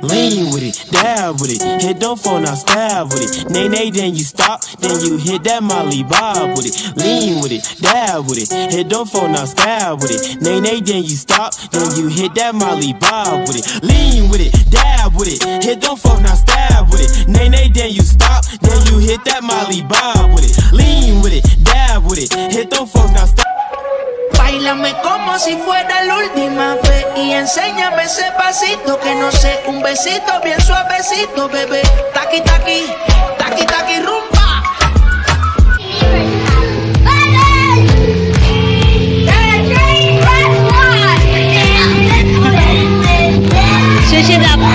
Lean with it, dab with it, hit them phone, now stab with it. Nay, nay, then you stop, then you hit that Molly Bob with it. Lean with it, dab with it, hit them phone, now stab with it. Nay, nay, then you stop, then you hit that Molly Bob with it. Lean with it, dab with it, hit them phone, now stab with it. Nay, nay, then you stop, then you hit that Molly Bob with it. Lean with it, dab with it, hit them phone, now stab. Báilame como si fuera la última vez y enséñame ese pasito que no sé, un besito bien suavecito, bebé. Taqui, taqui, taqui, taqui, rumba. Switch it up.